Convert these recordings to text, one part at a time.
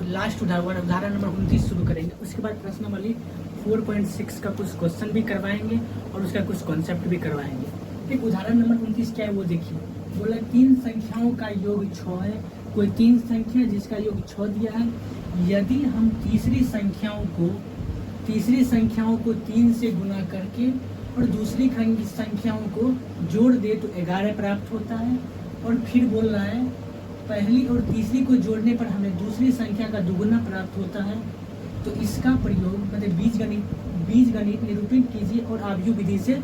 Last उदाहरण number 29 शुरू करेंगे। उसके बाद प्रश्न नंबर 4.6 का कुछ क्वेश्चन भी करवाएंगे और उसका कुछ कॉन्सेप्ट भी करवाएंगे। एक उदाहरण नंबर 29 क्या है वो देखिए। बोला 3 संख्याओं का योग 6 है। कोई 3 संख्या जिसका योग 6 दिया है। यदि हम तीसरी संख्याओं को 3 से गुना करके और दूसरी संख्याओं को जोड़ दे तो 11 प्राप्त होता है। और फिर बोल रहा है पहली और तीसरी को जोड़ने पर हमें दूसरी संख्या का दुगुना प्राप्त होता है। तो इसका प्रयोग मतलब बीजगणित निरूपण कीजिए और आव्यूह विधि से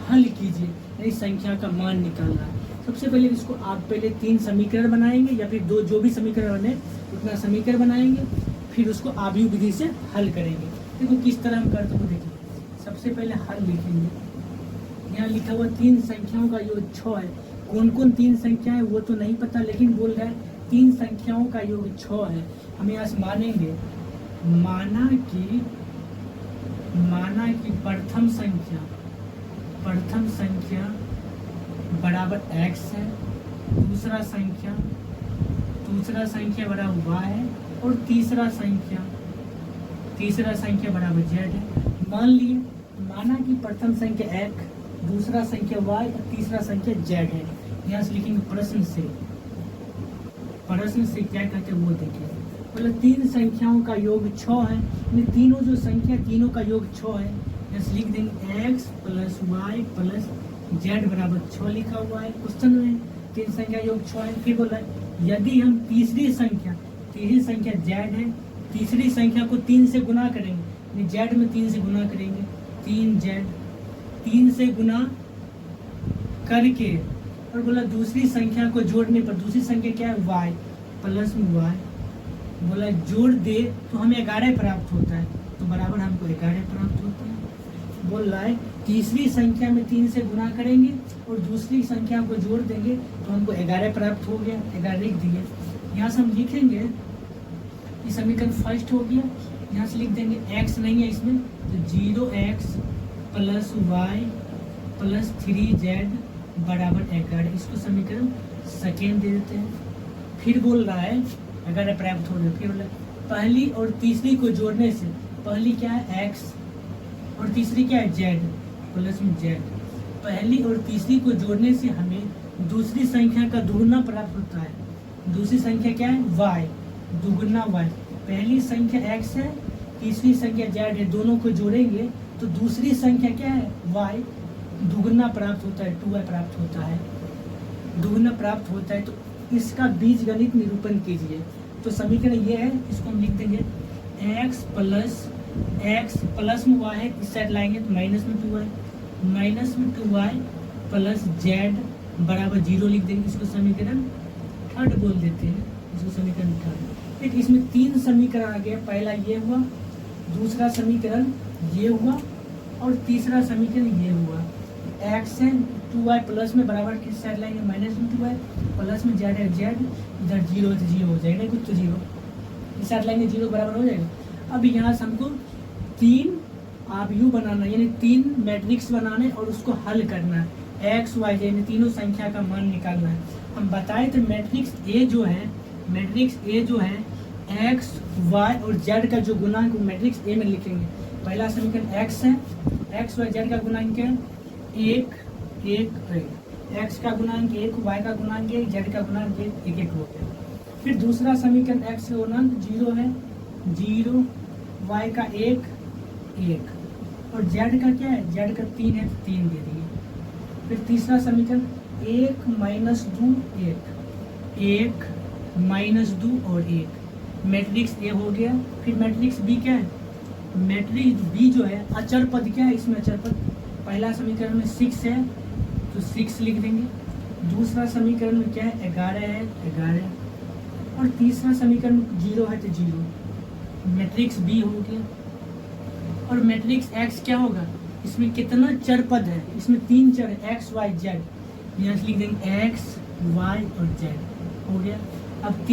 हल कीजिए, यानी संख्या का मान निकालना है। सबसे पहले इसको आप पहले 3 समीकरण बनाएंगे या फिर 2 जो भी समीकरण बने उतना समीकरण बनाएंगे, फिर उसको आव्यूह विधि से हल करेंगे। देखो किस तरह हम करते हैं देखिए। सबसे पहले हल लिखेंगे। यहाँ लिखा हुआ 3 संख्याओं का योग 6 है। कौन कौन 3 संख्या है वो तो नहीं पता, लेकिन बोल रहा है 3 संख्याओं का योग 6 है। हम यहाँ से मानेंगे माना कि प्रथम संख्या बराबर x है, दूसरा संख्या बराबर y है और तीसरा संख्या बराबर z है। मान लिए माना कि प्रथम संख्या x, दूसरा संख्या y और तीसरा संख्या z है। यहाँ से लिखेंगे प्रश्न से क्या कहते हैं वो देखिए। मतलब 3 संख्याओं का योग 6 है, तीनों जो संख्या तीनों का योग 6 है। यहाँ से लिख देंगे x plus y plus z बराबर 6 लिखा हुआ है। क्वेश्चन में 3 संख्या योग 6 है। फिर बोला यदि हम तीसरी संख्या z है, तीसरी संख्या को 3 से गुना करेंगे, z में 3 से गुना करेंगे, 3z 3 से गुना करके और बोला दूसरी संख्या को जोड़ने पर दूसरी संख्या क्या है y प्लस y, बोला जोड़ दे तो हमें 11 प्राप्त होता है। तो बराबर हमको 11 प्राप्त होता है। बोल रहा है तीसरी संख्या में 3 से गुना करेंगे और दूसरी संख्या को जोड़ देंगे तो हमको 11 प्राप्त हो गया। 11 लिख दिए। यहाँ से हम लिखेंगे ये समीकरण फर्स्ट हो गया। यहाँ से लिख देंगे x नहीं है इसमें, तो 0x plus y plus 3z बराबर 11। इसको समीकरण सेकेंड दे देते हैं। फिर बोल रहा है 11 प्राप्त हो गया। फिर बोला पहली और तीसरी को जोड़ने से, पहली क्या है x और तीसरी क्या है z प्लस में z, पहली और तीसरी को जोड़ने से हमें दूसरी संख्या का दुगुना प्राप्त होता है। दूसरी संख्या क्या है y, दुगुना y। पहली संख्या x है, तीसरी संख्या z है, दोनों को जोड़ेंगे तो दूसरी संख्या क्या है y, दुगुना प्राप्त होता है, 2y प्राप्त होता है, दुगुना प्राप्त होता है। तो इसका बीजगणित निरूपण कीजिए। तो समीकरण ये है, इसको हम लिख देंगे x प्लस में y है, इस साइड लाएंगे तो माइनस में 2y प्लस z बराबर 0 लिख देंगे। इसको समीकरण थर्ड बोल देते हैं, इसको समीकरण थर्ड। एक इसमें 3 समीकरण आ गया। पहला ये हुआ, दूसरा समीकरण ये हुआ और तीसरा समीकरण ये हुआ। x है 2y प्लस में बराबर किस साइड लाएंगे माइनस में 2y प्लस में z है z, इधर 0 तो 0 हो जाएगा, कुछ तो 0 इस साइड लाएंगे 0 बराबर हो जाएगा। अब यहाँ से हमको 3 आव्यूह बनाना यानी 3 मैट्रिक्स बनाने और उसको हल करना है। x y यानी तीनों संख्या का मान निकालना है। हम बताए थे मैट्रिक्स ए जो है x y और z का जो गुणांक मैट्रिक्स ए में लिखेंगे। पहला समीकरण x है, x y z का गुणांक क्या है 1 1, x का गुणांक 1, y का गुणांक 1, z का गुणांक 1 1 हो गया। फिर दूसरा समीकरण x का गुणांक 0 है, 0, y का 1 1 और z का क्या है z का 3 है, 3 दे दिए। फिर तीसरा समीकरण 1 माइनस 2 1 माइनस 2 और 1, मैट्रिक्स ए हो गया। फिर मैट्रिक्स बी क्या है, मैट्रिक्स बी जो है अचर पद क्या है, इसमें अचर पद पहला समीकरण में 6 है तो 6 लिख देंगे। दूसरा समीकरण में क्या है 11 है 11 और तीसरा समीकरण 0 है तो 0, मैट्रिक्स बी हो गया। और मैट्रिक्स एक्स क्या होगा, इसमें कितना चर पद है, इसमें 3 चर है एक्स वाई जेड, यहाँ से लिख देंगे एक्स वाई और जेड हो गया। अब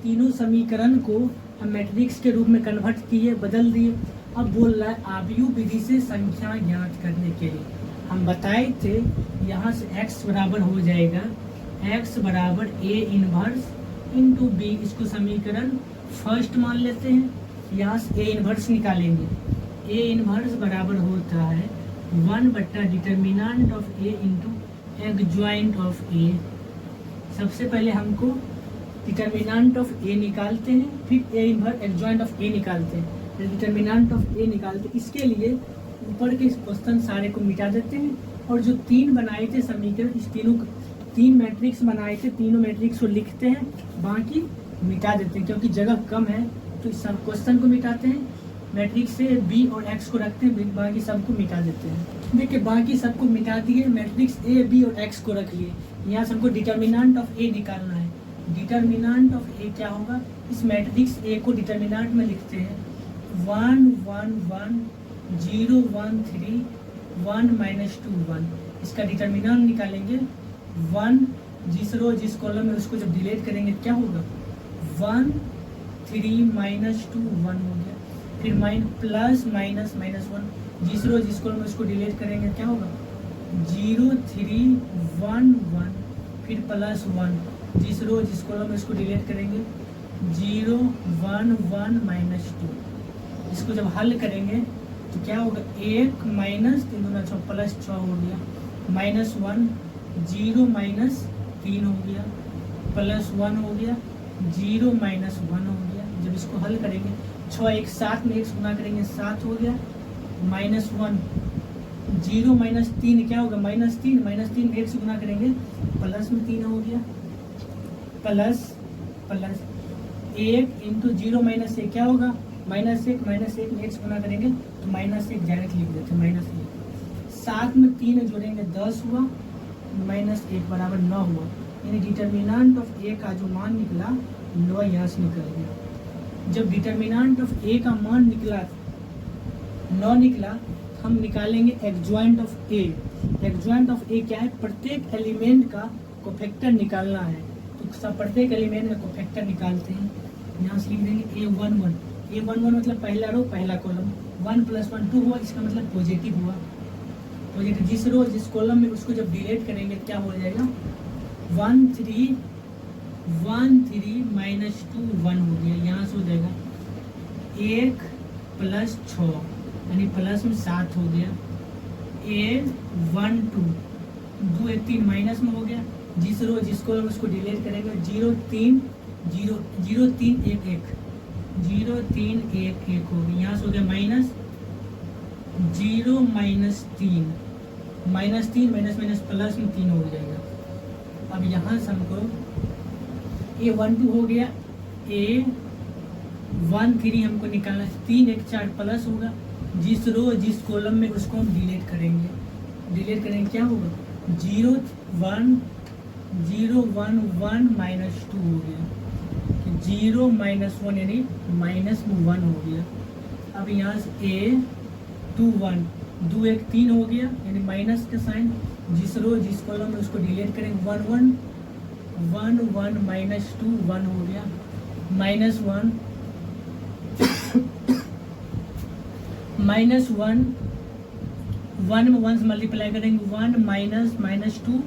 तीनों समीकरण को हम मैट्रिक्स के रूप में कन्वर्ट किए, बदल दिए। अब बोल रहा है आव्यूह विधि से संख्या ज्ञात करने के लिए। हम बताए थे यहाँ से x बराबर हो जाएगा x बराबर a इनवर्स इंटू बी, इसको समीकरण फर्स्ट मान लेते हैं, यहाँ से ए इनवर्स निकालेंगे। ए इनवर्स बराबर होता है 1 determinant of A into adjoint of A. सबसे पहले हमको डिटर्मिनेंट ऑफ ए निकालते हैं, फिर A inverse adjoint of A निकालते हैं, फिर डिटर्मिनेंट ऑफ ए निकालते हैं। इसके लिए ऊपर के क्वेश्चन सारे को मिटा देते हैं और जो 3 बनाए थे समीकरण, इस तीनों 3 मैट्रिक्स बनाए थे, तीनों मैट्रिक्स को लिखते हैं, बाकी मिटा देते हैं क्योंकि जगह कम है तो इस सब क्वेश्चन को मिटाते हैं, मैट्रिक्स से बी और एक्स को रखते हैं, बाकी सबको मिटा देते हैं। देखिए बाकी सबको मिटा दिए, मैट्रिक्स ए बी और एक्स को रख लिए। यहाँ से हमको डिटर्मिनेंट ऑफ ए निकालना है। डिटर्मिनेंट ऑफ ए क्या होगा, इस मैट्रिक्स ए को डिटर्मिनेंट में लिखते हैं 1 1 1 0 1 3 1 -2 1। इसका डिटर्मिनेंट निकालेंगे 1, जिस कॉलम में उसको जब डिलीट करेंगे क्या होगा 1 3 -2 1 हो गया। फिर प्लस माइनस -1, जिस कॉलम में उसको डिलीट करेंगे क्या होगा 0 3 1 1। फिर प्लस 1, जिस कॉलम में इसको डिलीट करेंगे 0 1 1 -2। इसको जब हल करेंगे तो क्या होगा 1 -3 दूना 6 प्लस 6 हो गया, -1 0 -3 हो गया, प्लस 1 हो गया, 0 -1 हो गया। जब इसको हल करेंगे 6 एक 7 में 1 गुना करेंगे 7 हो गया, -1 0 -3 क्या होगा -3 में 1 से गुना करेंगे प्लस में 3 हो गया, प्लस 1 इंटू 0 -1 क्या होगा -1 में 1 से गुना करेंगे तो -1 डायरेक्ट लिख देते -1। 7 में 3 जोड़ेंगे 10 हुआ, -1 बराबर 9 हुआ। यानी डिटर्मिनेंट ऑफ ए का जो मान निकला 9 यहाँ से निकल गया। जब डिटर्मिनेंट ऑफ ए का मान निकला 9 निकला, हम निकालेंगे adjoint of A. Adjoint of A क्या है, प्रत्येक एलिमेंट का कोफैक्टर निकालना है। तो सब प्रत्येक एलिमेंट का कोफैक्टर निकालते हैं। यहाँ से लिख देंगे A11 मतलब पहला रो पहला कॉलम, 1 + 1 2 हुआ, इसका मतलब पॉजिटिव हुआ। पॉजिटिव जिस कॉलम में उसको जब डिलीट करेंगे क्या हो जाएगा 1 3 -2 1 हो गया। यहाँ से हो जाएगा 1 + 6 यानी प्लस में 7 हो गया। A1 2 2 1 3 माइनस में हो गया। जिस कॉलम उसको डिलीट करेंगे 0 3 0 0 3 1 1 0 3 1 1 हो गया। यहाँ से हो गया -0 -3 प्लस में 3 हो जाएगा। अब यहाँ से हमको A1 2 हो गया, A1 3 हमको निकालना है। 3 1 4 प्लस होगा, जिस कॉलम में उसको हम डिलीट करेंगे क्या होगा 0 1 0 1 1 -2 हो गया, 0 -1 यानी -1 हो गया। अब यहाँ से A2 1 2 1 3 हो गया यानी माइनस का साइन, जिस कॉलम में उसको डिलीट करेंगे 1 1 1 1 -2 1 हो गया, -1 1 में 1 से मल्टीप्लाई करेंगे 1 -2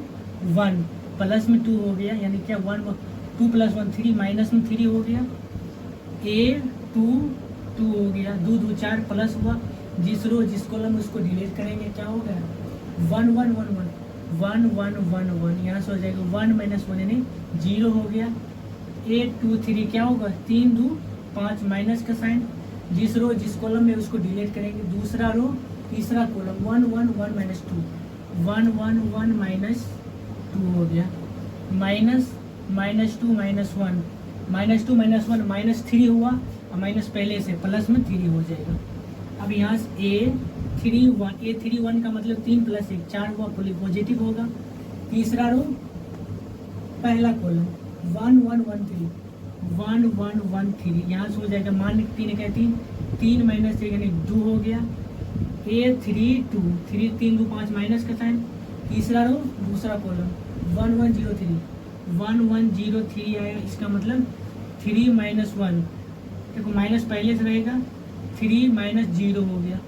1 प्लस में 2 हो गया यानी क्या 1 2 + 1 3 माइनस में 3 हो गया। A2 2 हो गया, 2 2 4 प्लस हुआ, जिस कॉलम में उसको डिलीट करेंगे क्या हो गया 1 1 1 1 1 1 1 1। यहाँ से हो जाएगा 1 -1 यानी 0 हो गया। A2 3 क्या होगा 3 2 5 माइनस का साइन, जिस कॉलम में उसको डिलीट करेंगे दूसरा रो तीसरा कॉलम 1 1 1 -2 1 1 1 -2 हो गया, -2 -1 -3 हुआ और माइनस पहले से प्लस में 3 हो जाएगा। अब यहाँ से A31 का मतलब 3 + 1 4 हुआ, पॉजिटिव होगा। तीसरा रो पहला कॉलम 1 1 1 3 1 1 1 3, यहाँ से हो जाएगा मान 3 का 3 -1 यानी 2 हो गया। A3 2 3 3 2 5 माइनस का साइन, तीसरा रो दूसरा कॉलम 1 1 0 3 1 1 0 3 आएगा, इसका मतलब 3 -1 देखो माइनस पहले से रहेगा 3 -0 हो गया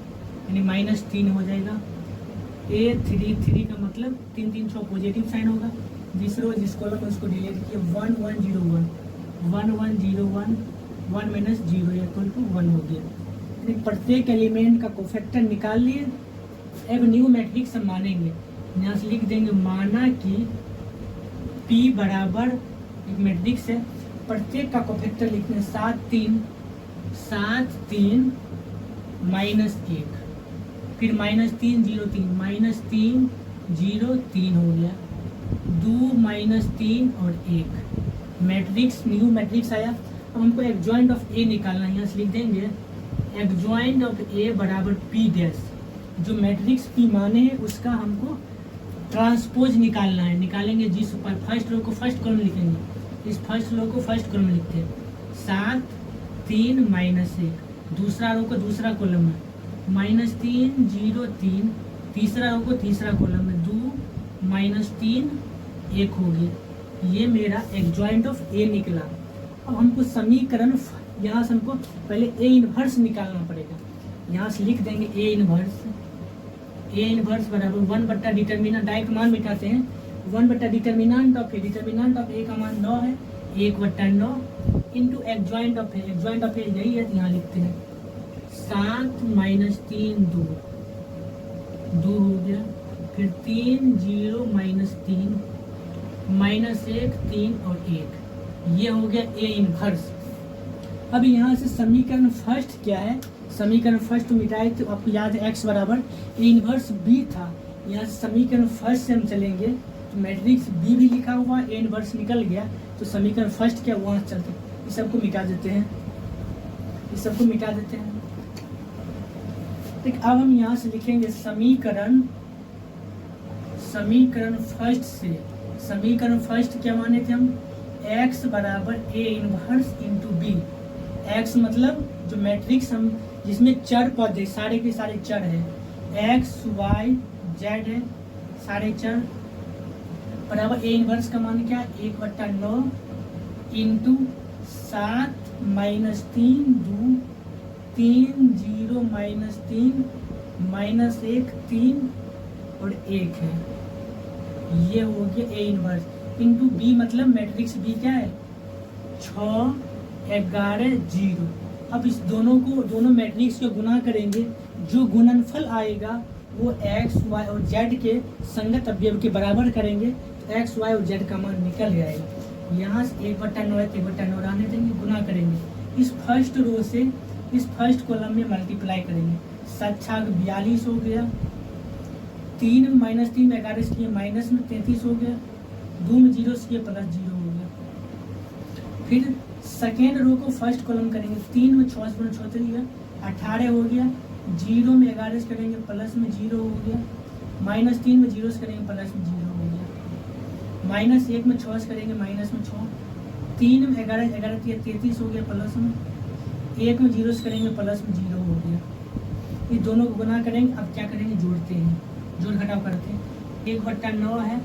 यानी -3 हो जाएगा। A33 का मतलब 3 3 6 पॉजिटिव साइन होगा, जिस कॉलम में उसको डिलीट किया 1 1 0 1 1 1 0 1 1 माइनस 0 इक्वल टू 1 हो गया। यानी प्रत्येक एलिमेंट का कोफैक्टर निकाल लिए। अब न्यू मैट्रिक्स हम मानेंगे, यहाँ से लिख देंगे माना कि P बराबर एक मैट्रिक्स है, प्रत्येक का कोफैक्टर लिखने 7 3 माइनस 1, फिर माइनस 3 0 3 माइनस 3 0 3 हो गया, 2 माइनस 3 और 1 मैट्रिक्स न्यू मैट्रिक्स आया। अब हमको एडजॉइंट ऑफ ए निकालना है, यहाँ से लिख देंगे एडजॉइंट ऑफ ए बराबर P डैश, जो मैट्रिक्स P माने हैं उसका हमको ट्रांसपोज निकालना है। निकालेंगे जी सुपर, फर्स्ट रो को फर्स्ट कॉलम लिखेंगे, इस फर्स्ट रो को फर्स्ट कॉलम लिखते हैं 7 3 माइनस 1, दूसरा रो को दूसरा कॉलम में माइनस 3 0 3, तीसरा रो को तीसरा कॉलम में 2 माइनस 3 1 हो गया। ये मेरा एडजॉइंट ऑफ ए निकला। अब हमको समीकरण यहाँ से हमको पहले ए इनवर्स निकालना पड़ेगा, यहाँ से लिख देंगे ए इनवर्स बराबर 1 बट्टा डिटर्मिनेंट, डायरेक्ट मान बिठाते हैं 1 बट्टा determinant of A, determinant of A का मान 9 है, 1 बट्टा 9 into adjoint of A, adjoint of A यही है, यहाँ लिखते हैं 7 माइनस 3 2 हो गया, फिर 3 0 माइनस 3 माइनस 1 3 और 1, ये हो गया ए इनवर्स। अब यहाँ से समीकरण फर्स्ट क्या है, समीकरण फर्स्ट मिटाए तो आपको याद है x बराबर ए इनवर्स बी था, यहाँ से समीकरण फर्स्ट से हम चलेंगे तो मैट्रिक्स बी भी लिखा हुआ ए इनवर्स निकल गया, तो समीकरण फर्स्ट क्या वहाँ चलते इस सबको मिटा देते हैं, इस सबको मिटा देते हैं। ठीक, अब हम यहाँ से लिखेंगे समीकरण फर्स्ट से, समीकरण फर्स्ट क्या माने थे हम, x बराबर A inverse into B, x मतलब जो मैट्रिक्स हम जिसमें चर पद है, सारे के सारे चर है, x y z है, सारे चर बराबर ए इनवर्स का मान क्या, 1 बट्टा 9 इंटू 7 माइनस 3 2 3 0 माइनस 3 माइनस 1 3 और 1 है, ये हो गया ए इनवर्स इंटू बी मतलब मैट्रिक्स बी क्या है 6 11 0। अब इस दोनों मैट्रिक्स को गुना करेंगे, जो गुणनफल आएगा वो x y और z के संगत अवयव के बराबर करेंगे, तो x y और z का मान निकल जाएगा। यहाँ से 1 बट्टा 9 1 बट्टा 9 रहने देंगे, गुना करेंगे, इस फर्स्ट रो से इस फर्स्ट कॉलम में मल्टीप्लाई करेंगे, 7 छाग 42 हो गया, 3 माइनस 3 में 11 किए माइनस में 33 हो गया, 2 में 0 किए प्लस 0 हो गया। फिर सेकेंड रो को फर्स्ट कॉलम करेंगे, 3 में 6 34 18 हो गया, 0 में 11 करेंगे प्लस में 0 हो गया, माइनस 3 में 0 करेंगे प्लस में 0 हो गया, माइनस 1 में 6 करेंगे माइनस में 6, 3 में 11 33 हो गया प्लस में, 1 में 0 करेंगे प्लस में 0 हो गया। ये दोनों को गुना करेंगे, अब क्या करेंगे जोड़ते हैं, जोड़ घटाव करते हैं, 1 बट्टा 9 है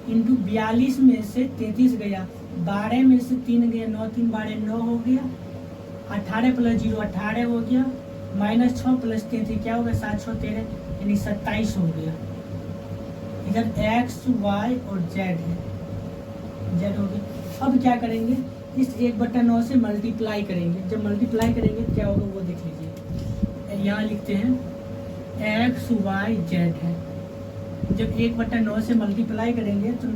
इंटू 42 में से 33 गया, 12 में से 3 गया, 9 3 12 9 हो गया, 18 प्लस 0 18 हो गया, माइनस 6 प्लस 33 क्या हो गया 7 6 13 यानी 27 हो गया। इधर x y और z है, z हो गया। अब क्या करेंगे, इस 1 बट्टा 9 से मल्टीप्लाई करेंगे, जब मल्टीप्लाई करेंगे तो क्या होगा वो देख लीजिए, यहाँ लिखते हैं x y z है, जब 1 बट्टा 9 से मल्टीप्लाई करेंगे तो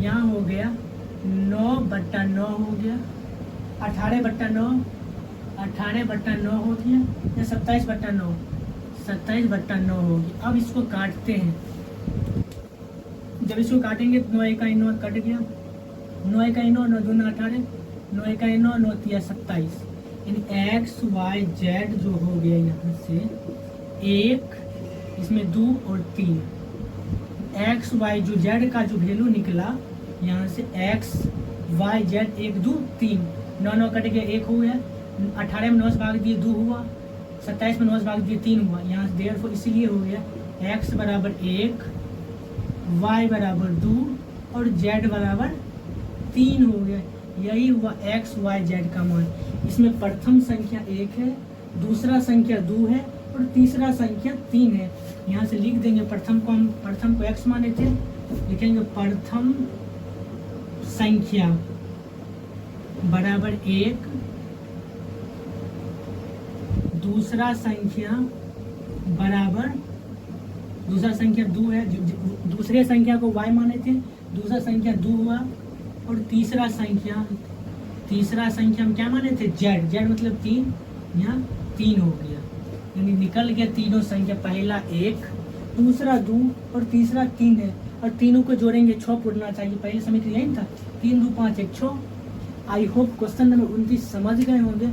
यहाँ हो गया 9 बट्टा 9 हो गया, 18 बट्टा 9 हो गया, या 27 बट्टा 9 हो गया। अब इसको काटते हैं, जब इसको काटेंगे तो 9 1 9 कट गया, 9 1 9 9 2 18 9 1 9 9 3 27, यानी x y z जो हो गया यहाँ से 1 इसमें 2 और 3, x y जो z का जो वैल्यू निकला यहाँ से x y z 1 2 3 9 9 कट गया 1 हो गया, 18 में 9 से भाग दिए 2 हुआ, 27 में 9 से भाग दिए 3 हुआ, यहाँ से देयरफॉर इसीलिए हो गया x बराबर 1 y बराबर 2 और z बराबर 3 हो गया। यही हुआ x y z का मान। इसमें प्रथम संख्या 1 है, दूसरा संख्या 2 है और तीसरा संख्या 3 है। यहाँ से लिख देंगे प्रथम को x माने थे, लिखेंगे प्रथम संख्या बराबर 1 दूसरा संख्या बराबर, दूसरा संख्या 2 है, दूसरे संख्या को y माने थे, दूसरा संख्या 2 हुआ, और तीसरा संख्या हम क्या माने थे, z मतलब 3, यहाँ 3 हो गया, यानी निकल गया तीनों संख्या, पहला 1, दूसरा 2 और तीसरा 3 है, और तीनों को जोड़ेंगे 6 पूरना चाहिए, पहले समीकरण यही था, 3 2 5 1 6। आई होप क्वेश्चन नंबर 29 समझ गए होंगे।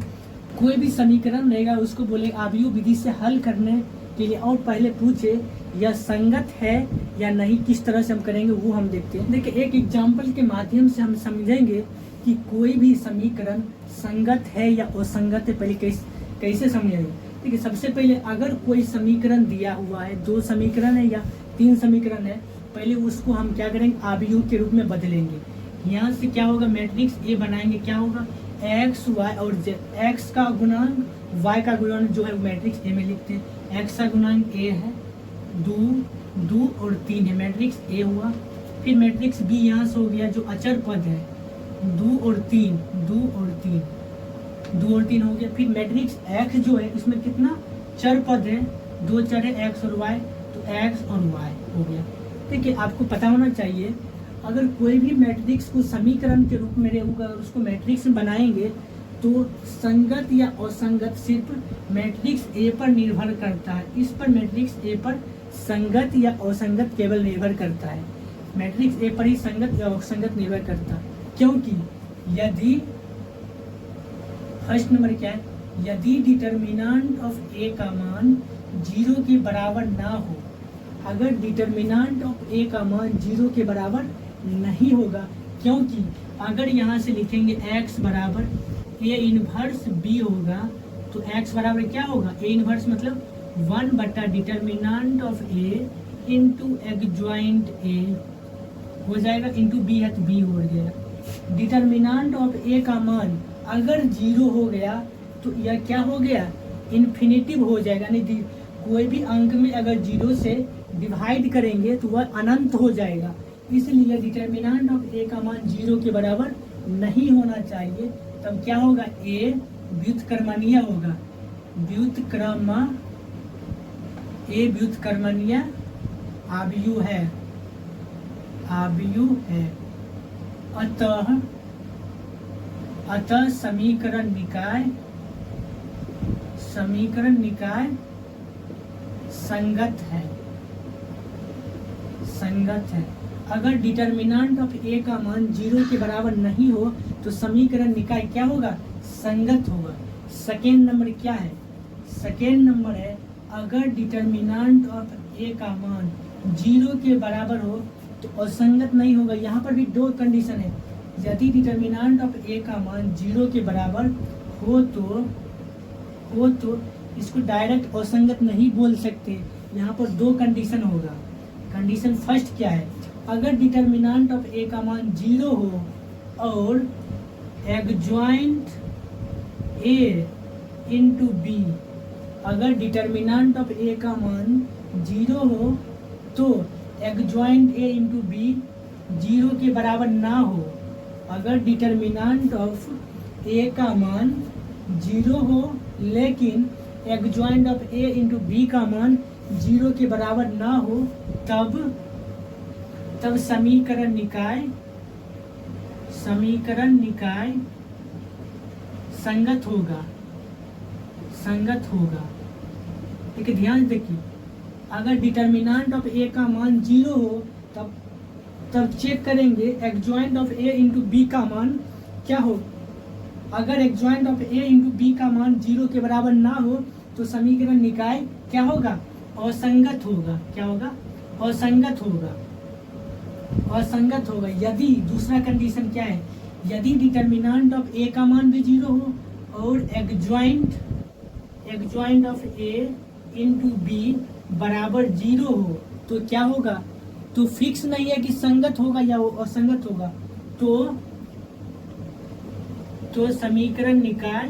कोई भी समीकरण रहेगा उसको बोले आव्यूह विधि से हल करने के लिए, और पहले पूछे यह संगत है या नहीं, किस तरह से हम करेंगे वो हम देखते हैं। देखिए एक एग्जाम्पल के माध्यम से हम समझेंगे कि कोई भी समीकरण संगत है या असंगत है, पहले कैसे समझेंगे। देखिए सबसे पहले अगर कोई समीकरण दिया हुआ है, 2 समीकरण है या 3 समीकरण है, पहले उसको हम क्या करेंगे, आव्यूह के रूप में बदलेंगे। यहाँ से क्या होगा, मैट्रिक्स ए बनाएंगे, क्या होगा एक्स वाई और जेड, एक्स का गुणांक वाई का गुणांक जो है मैट्रिक्स ए में लिखते हैं, एक्स का गुणांक ए है, 2 और 3 है, मैट्रिक्स ए हुआ। फिर मैट्रिक्स बी यहाँ से हो गया जो अचर पद है, 2 और 3 हो गया। फिर मैट्रिक्स एक्स जो है इसमें कितना चर पद है, 2 चर है एक्स और वाई, तो एक्स और वाई हो गया। देखिए आपको पता होना चाहिए अगर कोई भी मैट्रिक्स को समीकरण के रूप में रहेगा और उसको मैट्रिक्स में बनाएंगे तो संगत या असंगत सिर्फ मैट्रिक्स ए पर निर्भर करता है, इस पर मैट्रिक्स ए पर संगत या असंगत केवल निर्भर करता है, मैट्रिक्स ए पर ही संगत या असंगत निर्भर करता है। क्योंकि यदि फर्स्ट नंबर क्या है, यदि डिटर्मिनेंट ऑफ ए का मान 0 के बराबर ना हो, अगर डिटर्मिनेंट ऑफ ए का मान 0 के बराबर नहीं होगा, क्योंकि अगर यहाँ से लिखेंगे x बराबर ए इनवर्स बी होगा, तो x बराबर क्या होगा, ए इनवर्स मतलब 1 बटा determinant of A into adjoint A हो जाएगा, इंटू बी है तो बी हो गया। डिटर्मिनेंट ऑफ ए का मान अगर 0 हो गया तो यह क्या हो गया, इन्फिनिटिव हो जाएगा, नहीं कोई भी अंक में अगर 0 से डिवाइड करेंगे तो वह अनंत हो जाएगा, इसलिए डिटर्मिनेंट ऑफ ए का मान 0 के बराबर नहीं होना चाहिए। तब क्या होगा, ए व्युत्क्रमणीय होगा, व्युत्क्रमणीय आव्यूह है। अतः समीकरण निकाय संगत है। अगर डिटर्मिनेंट ऑफ ए का मान 0 के बराबर नहीं हो तो समीकरण निकाय क्या होगा, संगत होगा। सेकेंड नंबर क्या है, सेकेंड नंबर है अगर डिटर्मिनेंट ऑफ ए का मान 0 के बराबर हो तो असंगत नहीं होगा। यहाँ पर भी 2 कंडीशन है, यदि डिटर्मिनेंट ऑफ ए का मान 0 के बराबर हो तो इसको डायरेक्ट असंगत नहीं बोल सकते, यहाँ पर 2 कंडीशन होगा। कंडीशन फर्स्ट क्या है, अगर डिटर्मिनेंट ऑफ ए का मान 0 हो और एडजॉइंट ए इंटू बी, अगर डिटर्मिनेंट ऑफ ए का मान 0 हो तो एडजॉइंट ए इंटू बी 0 के बराबर ना हो। अगर डिटर्मिनेंट ऑफ ए का मान 0 हो लेकिन adjoint of A into B का मान 0 के बराबर ना हो, तब समीकरण निकाय संगत होगा। ठीक है, ध्यान देखिए, अगर डिटर्मिनेंट ऑफ ए का मान 0 हो तब चेक करेंगे adjoint of A into B का मान क्या हो। अगर adjoint of A into B का मान 0 के बराबर ना हो तो समीकरण निकाय क्या होगा, असंगत होगा। क्या होगा, असंगत होगा। यदि दूसरा कंडीशन क्या है, यदि डिटर्मिनेंट ऑफ ए का मान भी 0 हो और adjoint of A into B बराबर 0 हो तो क्या होगा, तो फिक्स नहीं है कि संगत होगा या वो असंगत होगा, तो समीकरण निकाय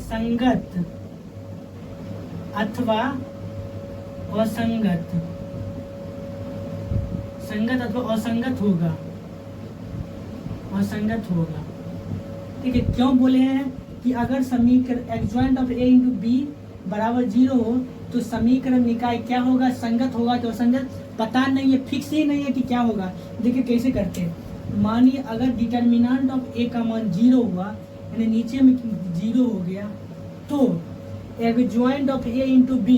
संगत अथवा असंगत असंगत होगा। ठीक है, क्यों बोले हैं कि अगर समीकरण adjoint of A into B बराबर 0 हो तो समीकरण निकाय क्या होगा, संगत होगा तो असंगत, पता नहीं है, फिक्स ही नहीं है कि क्या होगा। देखिए कैसे करते हैं। मानिए अगर डिटर्मिनेंट ऑफ ए का मान 0 हुआ, यानी नीचे में 0 हो गया, तो adjoint of A into B,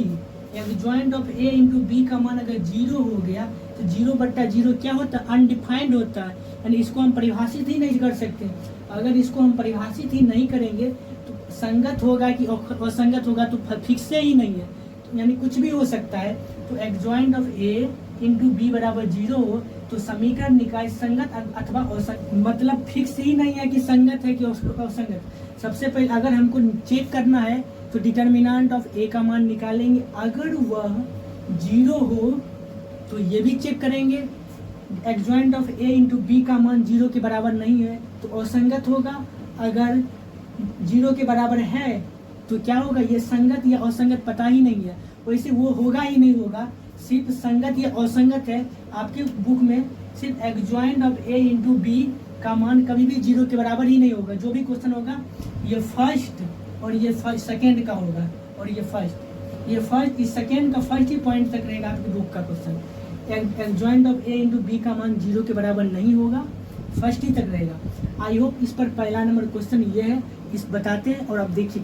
adjoint of A into B का मान अगर 0 हो गया तो 0/0 क्या होता है, अनडिफाइंड होता है, यानी इसको हम परिभाषित ही नहीं कर सकते। अगर इसको हम परिभाषित ही नहीं करेंगे तो संगत होगा कि असंगत होगा तो फिक्स ही नहीं है, यानी कुछ भी हो सकता है। तो adjoint of A into B बराबर 0 हो तो समीकरण निकाय संगत अथवा असंगत, मतलब फिक्स ही नहीं है कि संगत है कि असंगत। सबसे पहले अगर हमको चेक करना है तो डिटर्मिनेंट ऑफ ए का मान निकालेंगे, अगर वह 0 हो तो ये भी चेक करेंगे। Adjoint of A into B का मान 0 के बराबर नहीं है तो असंगत होगा, अगर 0 के बराबर है तो क्या होगा, ये संगत या असंगत पता ही नहीं है, वैसे वो होगा ही नहीं होगा, सिर्फ संगत या असंगत है। आपके बुक में सिर्फ adjoint of A into B का मान कभी भी 0 के बराबर ही नहीं होगा। जो भी क्वेश्चन होगा ये फर्स्ट और ये सेकेंड का होगा, और ये फर्स्ट इस सेकेंड का फर्स्ट ही पॉइंट तक रहेगा आपकी बुक का question. Adjoint of A into B का मान 0 के बराबर नहीं होगा, फर्स्ट ही तक रहेगा। आई होप इस पर पहला नंबर क्वेश्चन ये है, इस बताते हैं और आप देखिए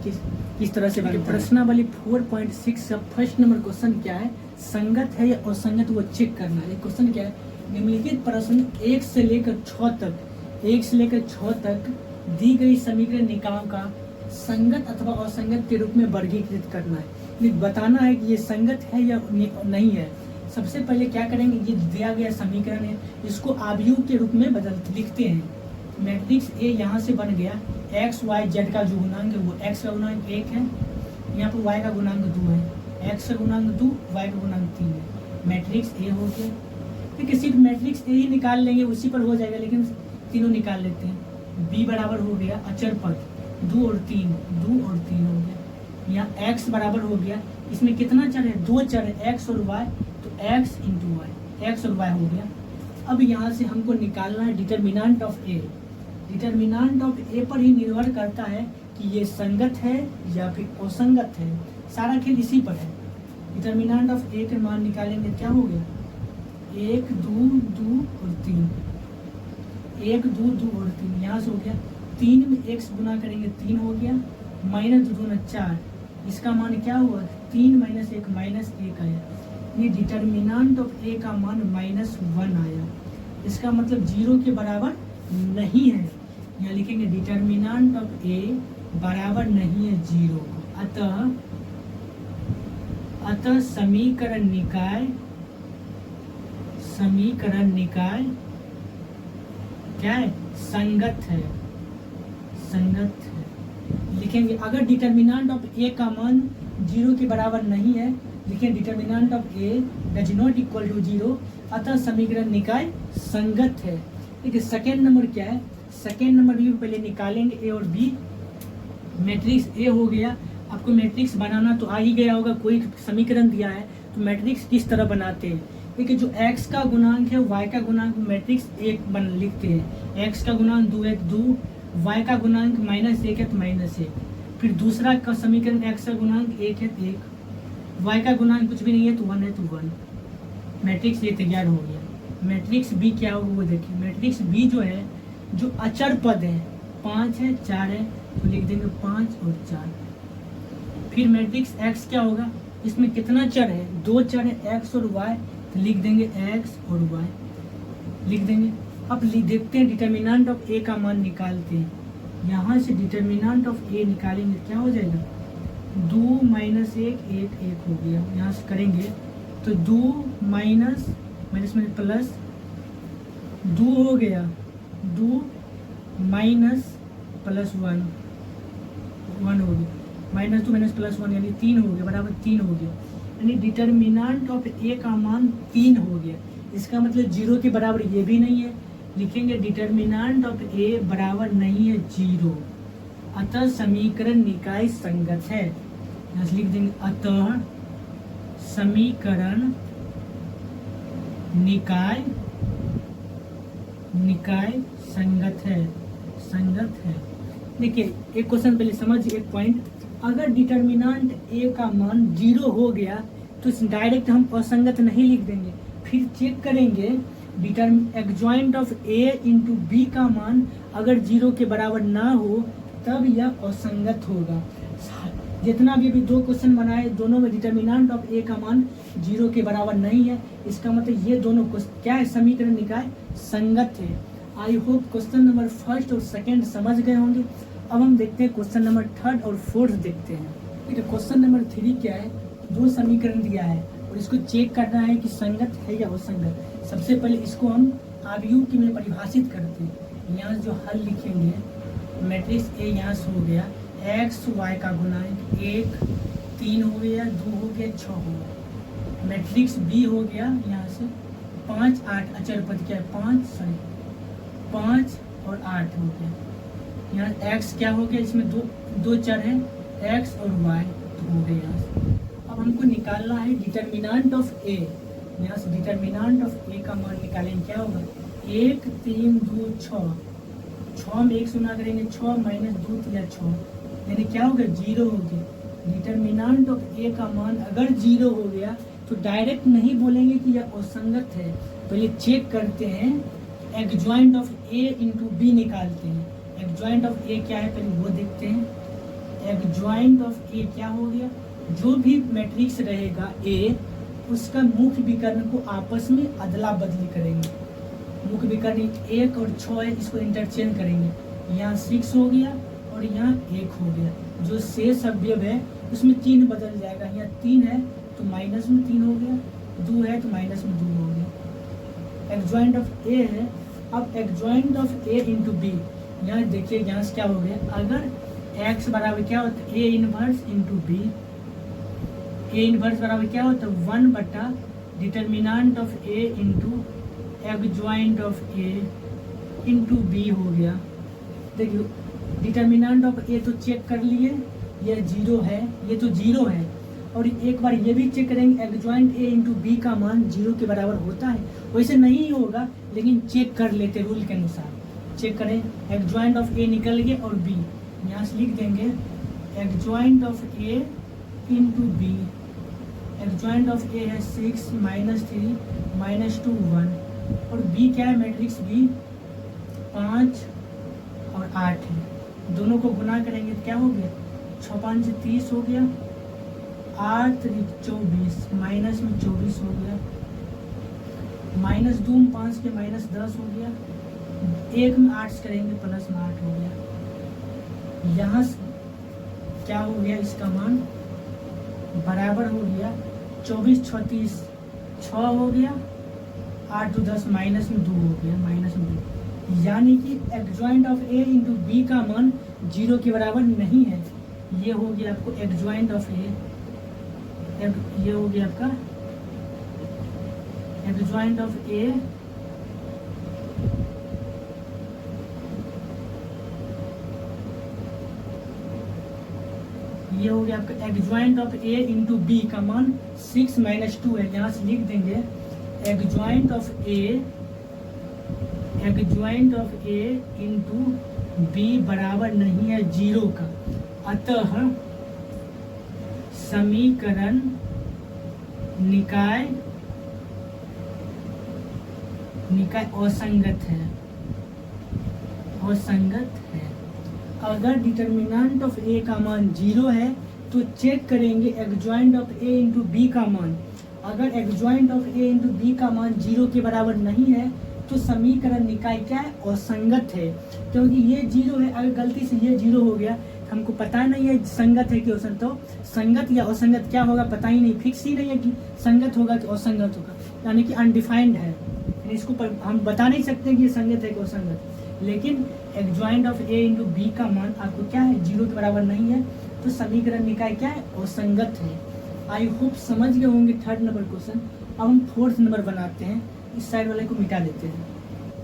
किस तरह से प्रश्नावली 4.6 का फर्स्ट नंबर क्वेश्चन क्या है, संगत है या असंगत वो चेक करना है। क्वेश्चन क्या है, निम्नलिखित प्रश्न 1 से लेकर 6 तक दी गई समीकरण निकायों का संगत अथवा असंगत के रूप में वर्गीकृत करना है, बताना है कि ये संगत है या नहीं है। सबसे पहले क्या करेंगे, ये दिया गया समीकरण है, इसको आव्यूह के रूप में लिखते हैं। मैट्रिक्स ए यहाँ से बन गया, एक्स वाई जेड का जो गुणांक है वो एक्स का गुणांक 1 है, यहाँ पर वाई का गुणांक 2 है, एक्स का गुणांक 2, वाई का गुणांक 3 है। मैट्रिक्स ए हो गया। देखिए सिर्फ मैट्रिक्स ए ही निकाल लेंगे उसी पर हो जाएगा, लेकिन तीनों निकाल लेते हैं। बी बराबर हो गया अचर पद 2 और 3 हो गया। यहाँ एक्स बराबर हो गया, इसमें कितना चर है, 2 चर है, एक्स और वाई, तो एक्स इंटू वाई, एक्स और वाई हो गया। अब यहाँ से हमको निकालना है determinant of A. Determinant of A पर ही निर्भर करता है कि ये संगत है या फिर असंगत है, सारा खेल इसी पर है। डिटर्मिनेंट ऑफ ए के मान निकालेंगे, क्या हो गया, 1 2 और 3, 1 2 और 3, यहाँ से हो गया 3 में x गुना करेंगे 3 हो गया, माइनस 2 दूना 4, इसका मान क्या हुआ, 3 - 1 -1 आया। ये डिटर्मिनेंट ऑफ ए का मान -1 आया, इसका मतलब 0 के बराबर नहीं है। यहाँ लिखेंगे डिटर्मिनेंट ऑफ ए बराबर नहीं है 0, अतः समीकरण निकाय क्या है, संगत है। लिखेंगे अगर डिटर्मिनेंट ऑफ ए का मान 0 के बराबर नहीं है, लिखें determinant of A does not equal to 0, अतः समीकरण निकाय संगत है। देखिए सेकेंड नंबर क्या है, सेकेंड नंबर भी पहले निकालेंगे ए और बी। मैट्रिक्स ए हो गया, आपको मैट्रिक्स बनाना तो आ ही गया होगा, कोई समीकरण दिया है तो मैट्रिक्स किस तरह बनाते हैं। देखिए जो x का गुणांक है y का गुणांक मैट्रिक्स 1 लिखते हैं, x का गुणांक 2 1 2, y का गुणांक -1 है तो -1, फिर दूसरा का समीकरण x का गुणांक 1 है 1, y का गुणांक कुछ भी नहीं है तो 1 है तो 1। मैट्रिक्स ये तैयार हो गया। मैट्रिक्स बी क्या होगा वो देखिए, मैट्रिक्स बी जो है, जो अचर पद है 5 है 4 है तो लिख देंगे 5 और 4। फिर मैट्रिक्स एक्स क्या होगा, इसमें कितना चर है, 2 चर है एक्स और वाई, तो लिख देंगे एक्स और वाई लिख देंगे। अब देखते हैं डिटर्मिनेंट ऑफ ए का मान निकालते हैं। यहाँ से डिटर्मिनेंट ऑफ ए निकालेंगे, क्या हो जाएगा, 2 - 1 1 हो गया। यहाँ से करेंगे तो 2 माइनस में प्लस 2 हो गया, 2 माइनस प्लस 1 हो गया, -2 माइनस प्लस 1 यानी 3 हो गया, बराबर 3 हो गया। यानी डिटर्मिनेंट ऑफ ए का मान 3 हो गया। इसका मतलब 0 के बराबर ये भी नहीं है, लिखेंगे डिटर्मिनेंट ऑफ ए बराबर नहीं है 0, अतः समीकरण निकाय संगत है। यहाँ से लिख देंगे अतः समीकरण निकाय संगत है। देखिए एक क्वेश्चन पहले समझिए, एक पॉइंट, अगर डिटर्मिनेंट ए का मान 0 हो गया तो डायरेक्ट हम असंगत नहीं लिख देंगे, फिर चेक करेंगे adjoint of A into B का मान अगर 0 के बराबर ना हो तब यह असंगत होगा। जितना भी अभी दो क्वेश्चन बनाए दोनों में डिटर्मिनेंट ऑफ ए का मान 0 के बराबर नहीं है, इसका मतलब ये दोनों क्या है, समीकरण निकाय संगत है। I hope question number first और सेकंड समझ गए होंगे। अब हम देखते हैं क्वेश्चन नंबर थर्ड और फोर्थ देखते हैं। ठीक है, क्वेश्चन नंबर 3 क्या है, दो समीकरण दिया है और इसको चेक करना है कि संगत है या असंगत। सबसे पहले इसको हम आव्यूह में परिभाषित करते हैं। यहाँ जो हल लिखेंगे, मैट्रिक्स ए यहाँ से हो गया एक्स वाई का गुणांक 1 3 हो गया, 2 हो गया, 6 हो गया। मैट्रिक्स बी हो गया यहाँ से 5 8, अचर पद क्या है 5 और 8 हो गया। यहाँ एक्स क्या हो गया, इसमें दो चर है एक्स और वाई, तो हो गया यहाँ से। अब हमको निकालना है डिटर्मिनेंट ऑफ ए। यहाँ से डिटर्मिनेंट ऑफ ए का मान निकालेंगे, क्या होगा 1 3 2 6, 6 में 1 गुना करेंगे 6 माइनस 2 3 6, यानी क्या होगा 0 हो गया। डिटर्मिनेंट ऑफ ए का मान अगर 0 हो गया तो डायरेक्ट नहीं बोलेंगे कि यह असंगत है, पहले चेक करते हैं, adjoint of A into B निकालते हैं। एडजॉइंट ऑफ ए क्या है पहले वो देखते हैं। एडजॉइंट ऑफ ए क्या हो गया, जो भी मैट्रिक्स रहेगा ए उसका मुख्य विकर्ण को आपस में अदला बदली करेंगे। मुख्य विकर्ण 1 और 6 है, इसको इंटरचेंज करेंगे। यहाँ 6 हो गया और यहाँ 1 हो गया। जो शेष अवयव है उसमें 3 बदल जाएगा। यहाँ 3 है तो माइनस में 3 हो गया, 2 है तो माइनस में 2 हो गया। एडजॉइंट ऑफ ए है। अब adjoint of A into B, यहाँ देखिए यहाँ से क्या हो गया, अगर x बराबर क्या होता है A inverse into B, A inverse बराबर क्या होता है 1 बटा determinant of A into adjoint of A into B हो गया। देखिए डिटर्मिनेंट ऑफ ए तो चेक कर लिए, ये 0 है, ये तो 0 है, और एक बार ये भी चेक करेंगे एडजॉइंट ए इंटू बी का मान 0 के बराबर होता है। वैसे नहीं होगा लेकिन चेक कर लेते रूल के अनुसार। चेक करें, एडजॉइंट ऑफ ए निकल गए और बी यहाँ से लिख देंगे adjoint of A into B. Adjoint of A है 6 माइनस 3 माइनस 2 1, और बी क्या है मैट्रिक्स बी 5 और 8 है। दोनों को गुना करेंगे तो क्या हो गया 6 5 30 हो गया, 8 3 24, माइनस में 24 हो गया, माइनस 2 में 5 के माइनस 10 हो गया, 1 में 8 करेंगे प्लस में 8 हो गया। यहाँ क्या हो गया, इसका मान बराबर हो गया 24 36, 6 हो गया, 8 2 10, माइनस में 2 हो गया, माइनस में 2, यानी कि adjoint of A into B का मान 0 के बराबर नहीं है। ये हो गया आपको एडजॉइंट ऑफ ए, ये हो गया आपका एडजॉइंट ऑफ ए ये हो गया आपका adjoint of A into B का मान 6 माइनस 2 है। यहाँ से लिख देंगे adjoint of A into B बराबर नहीं है 0 का, अतः समीकरण निकाय असंगत है। अगर डिटर्मिनेंट ऑफ ए का मान 0 है तो चेक करेंगे adjoint of A into B का मान। अगर adjoint of A into B का मान 0 के बराबर नहीं है तो समीकरण निकाय क्या है, असंगत है। क्योंकि ये 0 है, अगर गलती से ये 0 हो गया, हमको पता नहीं है संगत है कि असंगत, तो संगत या असंगत क्या होगा पता ही नहीं, फिक्स ही नहीं है कि संगत होगा कि असंगत होगा, यानी कि अनडिफाइंड है। इसको हम बता नहीं सकते कि ये संगत है कि असंगत। लेकिन adjoint of A into B का मान आपको क्या है 0 के बराबर नहीं है, तो समीकरण निकाय क्या है, असंगत है। आई होप समझ गए होंगे थर्ड नंबर क्वेश्चन। अब हम फोर्थ नंबर बनाते हैं, इस साइड वाले को मिटा देते हैं।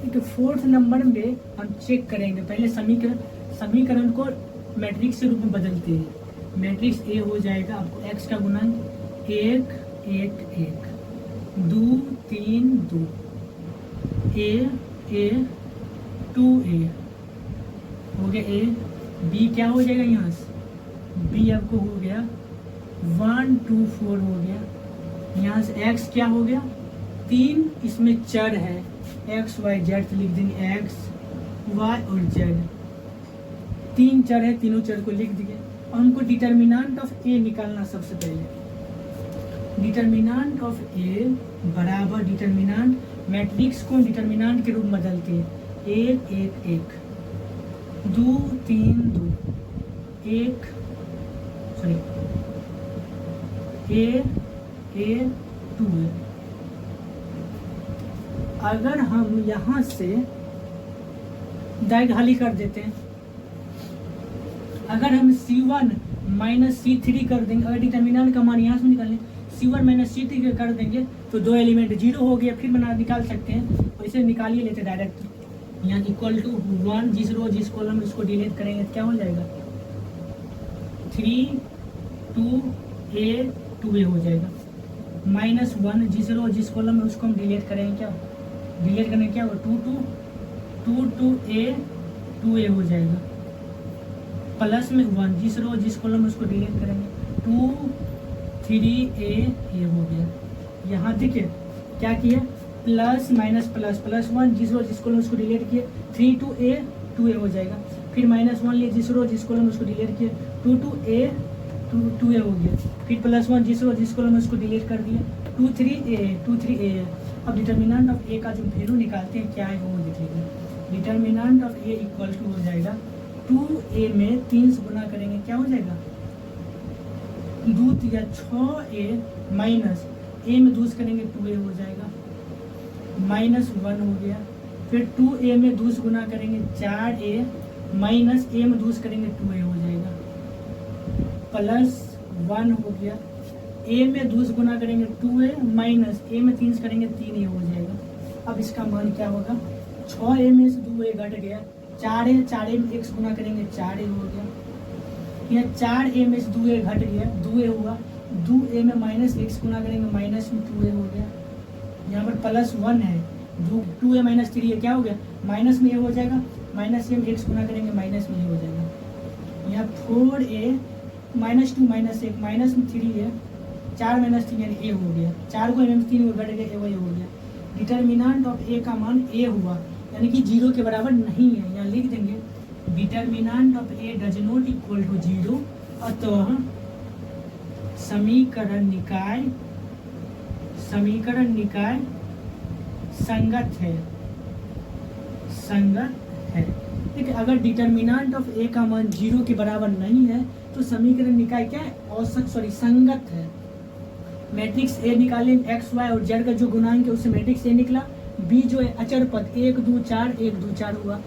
ठीक है, फोर्थ नंबर में हम चेक करेंगे, पहले समीकरण को मैट्रिक्स के रूप में बदलते हैं। मैट्रिक्स ए हो जाएगा आपको एक्स का गुणांक 1 1 1 2 3 2 ए 2 ए हो गया, ए बी क्या हो जाएगा यहाँ से, बी आपको हो गया 1 2 4 हो गया। यहाँ से एक्स क्या हो गया 3, इसमें चर है एक्स वाई जेड, तो लिख देंगे एक्स वाई और जेड, 3 चर है, तीनों चर को लिख दिए। और हमको डिटर्मिनेंट ऑफ ए निकालना सबसे पहले। डिटर्मिनेंट ऑफ ए बराबर डिटर्मिनेंट, मैट्रिक्स को डिटर्मिनेंट के रूप में बदलते हैं 1 1 1 2 3 2 1 सॉरी ए 2 है। अगर हम यहाँ से डायरेक्ट खाली कर देते हैं, अगर हम C1 माइनस C3 कर देंगे, अगर डिटर्मिनेंट का मान यहाँ से निकालें C1 माइनस C3 कर देंगे तो 2 एलिमेंट 0 हो गया, फिर बना निकाल सकते हैं, वैसे निकालिए लेते डायरेक्ट। यहाँ इक्वल टू 1 जिस कॉलम में उसको डिलीट करेंगे क्या हो जाएगा 3 2 a 2a हो जाएगा, माइनस 1 जिस कॉलम में उसको हम डिलीट करेंगे, क्या डिलीट करने क्या होगा 2 2a 2a हो जाएगा, प्लस में 1 जिस कॉलम में उसको डिलीट करेंगे 2 3a हो गया। यहाँ देखिए क्या किया प्लस माइनस प्लस प्लस 1 जिस कॉलम में उसको डिलीट किए 3 2a 2a हो जाएगा, फिर माइनस 1 लिए जिस कॉलम में उसको डिलीट किए 2 2a 2a हो गया, फिर प्लस 1 जिस कॉलम में उसको डिलीट कर दिया 2 3a है। अब डिटर्मिनेंट ऑफ ए का जो वैल्यू निकालते हैं क्या है वो देख लीजिए। Determinant of A equal to हो जाएगा 2a में 3 से गुना करेंगे क्या हो जाएगा 2 3 6a माइनस a में 2 से करेंगे 2a हो जाएगा, माइनस 1 हो गया, फिर 2a में 2 से गुना करेंगे 4a माइनस a में 2 से करेंगे 2a हो जाएगा, प्लस 1 हो गया, a में 2 से गुना करेंगे 2a माइनस a में 3 से करेंगे 3a हो जाएगा। अब इसका मान क्या होगा 6a में से 2a घट गया, 4a में 1 से गुना करेंगे 4a हो गया, यहाँ 4a में से 2a घट गया 2a हुआ, 2a में माइनस 1 से गुना करेंगे माइनस में 2a हो गया, यहाँ पर प्लस 1 है 2a माइनस 3 क्या हो गया माइनस में a हो जाएगा, माइनस में 1 से गुना करेंगे माइनस में a हो जाएगा, यहाँ 4a माइनस 2 माइनस 1 माइनस में 3 है, 4 माइनस 3 यानी a हो गया, 4 को माइनस 3 घट गया a हो गया। डिटर्मिनेंट ऑफ a का मान a हुआ यानी कि 0 के बराबर नहीं है, यहाँ लिख देंगे determinant of a does not equal to 0, अतः समीकरण निकाय संगत है। ठीक है, अगर डिटर्मिनेंट ऑफ a का मान 0 के बराबर नहीं है तो समीकरण निकाय क्या है संगत है। मैट्रिक्स A निकाले x y और z का जो गुणांक है उससे मैट्रिक्स A निकला, B जो है अचर पद 1 2 4 1 2 4 हुआ,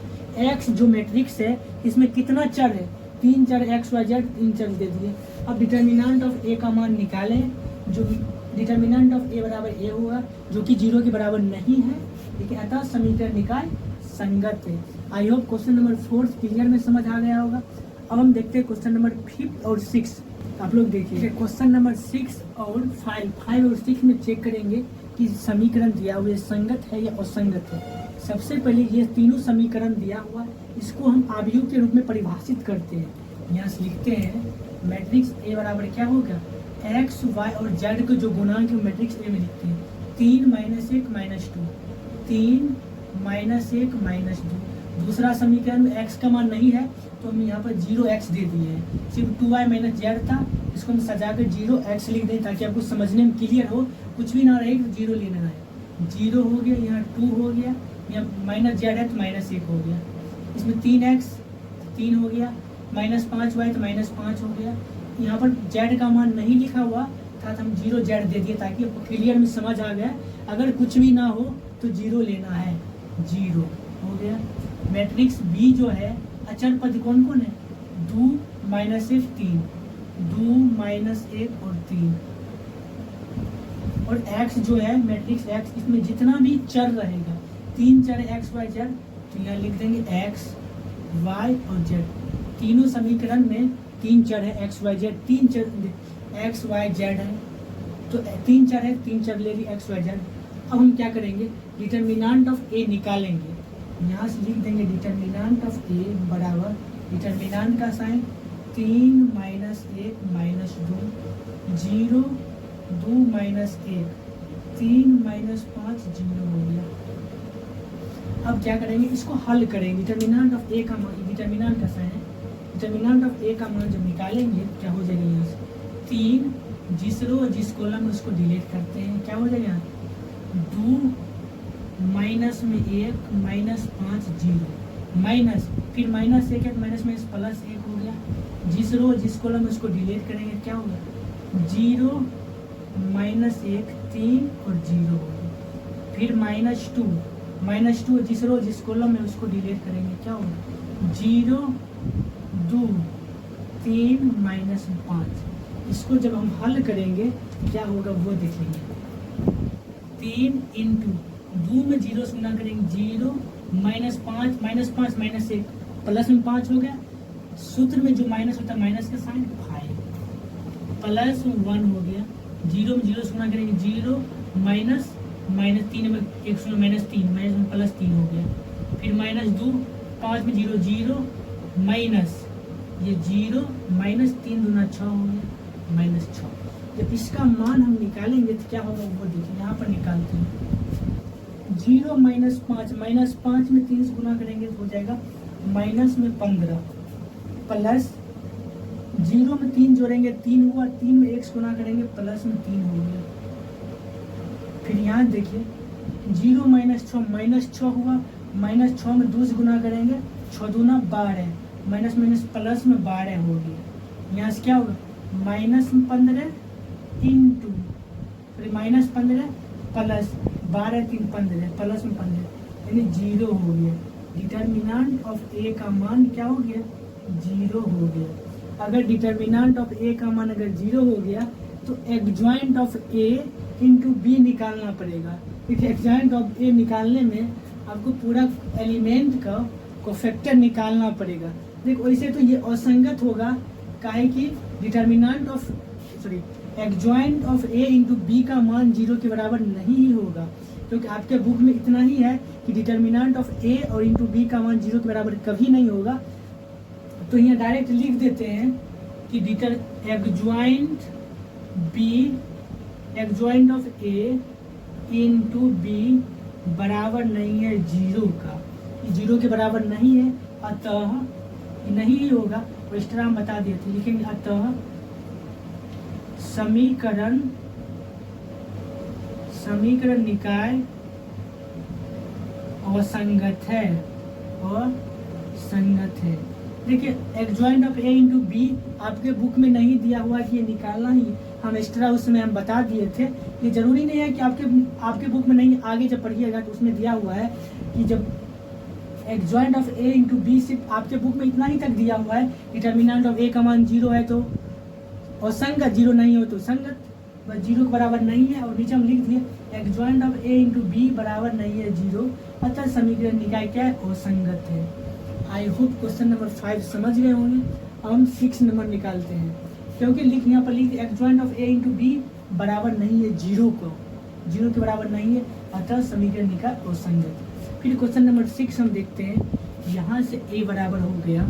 x जो मैट्रिक्स है इसमें कितना चर है 3 चर x y z 3 चर दे दिए। अब डिटर्मिनेंट ऑफ A का मान निकालें, जो डिटर्मिनेंट ऑफ A बराबर A हुआ जो कि 0 के बराबर नहीं है, लेकिन अतः समीकरण निकाय संगत है। I hope question number 4 clear में समझ आ गया होगा। अब हम देखते हैं क्वेश्चन नंबर 5 और 6। आप लोग देखिए क्वेश्चन नंबर 6 और 5 और 6 में चेक करेंगे कि समीकरण दिया हुआ संगत है या असंगत है। सबसे पहले ये तीनों समीकरण दिया हुआ इसको हम आव्यूह के रूप में परिभाषित करते हैं। यहाँ से लिखते हैं मैट्रिक्स A बराबर क्या होगा x y और z के जो गुणांक है मैट्रिक्स A में लिखते हैं 3 माइनस 1 माइनस 2 3 माइनस 1 माइनस 2। दूसरा समीकरण में x का मान नहीं है तो हम यहाँ पर 0x दे दिए हैं, सिर्फ 2y माइनस z था, इसको हम सजा कर 0x लिख दें ताकि आपको समझने में क्लियर हो, कुछ भी ना रहे तो 0 लेना है। 0 हो गया, यहाँ 2 हो गया, यहाँ माइनस z है तो माइनस 1 हो गया, इसमें 3x 3 हो गया, माइनस 5y तो माइनस 5 हो गया। यहाँ पर z का मान नहीं लिखा हुआ था तो हम 0z दे दिए ताकि आपको क्लियर में समझ आ गया, अगर कुछ भी ना हो तो 0 लेना है, 0 हो गया। मैट्रिक्स B जो है अचर पद कौन कौन है 2 माइनस 1 3 2 माइनस 1 और 3, और x जो है मैट्रिक्स x इसमें जितना भी चर रहेगा 3 चर x y z तो यहाँ लिख देंगे x y और z। तीनों समीकरण में 3 चर है x y z, 3 चर x y z है तो 3 चर है 3 चर ले ली x y z। अब हम क्या करेंगे डिटर्मिनेंट ऑफ a निकालेंगे, यहाँ से लिख देंगे डिटर्मिनेंट ऑफ a बराबर डिटर्मिनेंट का sign 3 minus 1 minus 2, 0 2 minus 1 3 minus 5 0 हो गया। अब क्या करेंगे, इसको हल करेंगे। डिटर्मिनेंट ऑफ ए का मान, डिटर्मिनेंट का साइन है, डिटर्मिनेंट ऑफ ए का मान जब निकालेंगे क्या हो जाएगा, यहाँ से 3 जिस रो जिस कॉलम में उसको डिलीट करते हैं, क्या हो जाएगा 2 माइनस में 1 माइनस 5 0 माइनस, फिर माइनस 1 माइनस में प्लस 1 हो गया। जिस रो जिस कॉलम में उसको डिलीट करेंगे क्या होगा 0 माइनस 1 3 और 0 हो गया। फिर माइनस 2 जिस रो जिस कॉलम में उसको डिलीट करेंगे क्या होगा 0 2 3 माइनस 5। इसको जब हम हल करेंगे क्या होगा वो देखेंगे। 3 इंटू 2 में 0 से गुना करेंगे 0 माइनस 5 माइनस 1 प्लस में 5 हो गया। सूत्र में जो माइनस होता है माइनस का साइन 5 प्लस 1 हो गया। 0 में 0 से गुना करेंगे 0 माइनस 3 में 1 से माइनस 3 माइनस में प्लस 3 हो गया। फिर माइनस 2 5 में 0 0 माइनस ये 0 माइनस 3 दूना 6 हो गया माइनस 6। जब इसका मान हम निकालेंगे तो क्या होगा वो देखिए, यहाँ पर निकालते हैं 0 माइनस 5 में 3 से गुना करेंगे तो हो जाएगा माइनस में 15 प्लस 0 में 3 जोड़ेंगे 3 हुआ, 3 में 1 से गुना करेंगे प्लस में 3 हो गया। फिर यहाँ देखिए 0 माइनस 6 हुआ, माइनस 6 में 2 से गुना करेंगे 6 दूना 12 माइनस माइनस प्लस में 12 हो गया। यहाँ से क्या होगा माइनस 15 इंटू फिर माइनस 15 प्लस 12 3 15 प्लस में 15 यानी 0 हो गया। डिटर्मिनेंट ऑफ ए का मान क्या हो गया 0 हो गया। अगर डिटर्मिनेंट ऑफ ए का मान अगर 0 हो गया तो adjoint of A into B निकालना पड़ेगा। देखिए एडजॉइंट ऑफ ए निकालने में आपको पूरा एलिमेंट का कोफैक्टर निकालना पड़ेगा। देखो वैसे तो ये असंगत होगा, काहे कि determinant of adjoint of A into B का मान 0 के बराबर नहीं ही होगा, क्योंकि आपके बुक में इतना ही है कि डिटर्मिनेंट ऑफ ए और इंटू बी का मान 0 के बराबर कभी नहीं होगा। तो यहाँ डायरेक्ट लिख देते हैं कि adjoint of A into B बराबर नहीं है 0 का, 0 के बराबर नहीं है, अतः नहीं ही होगा। और इस तरह हम बता देते लिखेंगे अतः समीकरण निकाय असंगत है देखिए adjoint of A into B आपके बुक में नहीं दिया हुआ कि ये निकालना ही, हम एक्स्ट्रा उसमें हम बता दिए थे। ये जरूरी नहीं है कि आपके बुक में नहीं, आगे जब पढ़िएगा तो उसमें दिया हुआ है कि जब adjoint of A into B सिर्फ आपके बुक में इतना ही तक दिया हुआ है, डिटर्मिनेंट ऑफ ए का मान 0 है तो और संगत, 0 नहीं हो तो संगत, बस 0 के बराबर नहीं है। और नीचे हम लिख दिए adjoint of A into B बराबर नहीं है 0, अतः समीकरण निकाय क्या है असंगत है। आई होप क्वेश्चन नंबर 5 समझ गए होंगे। अब हम 6 नंबर निकालते हैं, क्योंकि यहाँ पर लिख adjoint of A into B बराबर नहीं है 0 को, 0 के बराबर नहीं है, अतः समीकरण निकाय असंगत। फिर क्वेश्चन नंबर 6 हम देखते हैं। यहाँ से a बराबर हो गया,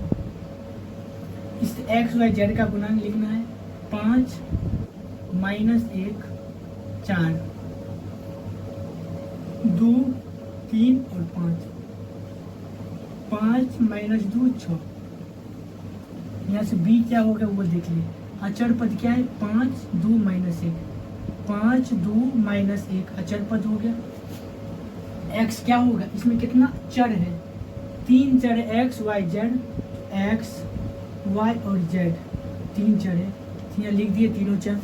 इस x y z का गुणांक लिखना है 5 माइनस 1 4 2 3 और 5 माइनस 2 6। यहाँ से b क्या होगा वो देख लिए। अचर पद क्या है 5 2 माइनस 1, 5 2 माइनस 1 अचर पद हो गया। x क्या होगा, इसमें कितना चर है 3 चर है x y z, x y और z 3 चर है, यहाँ लिख दिए तीनों चर।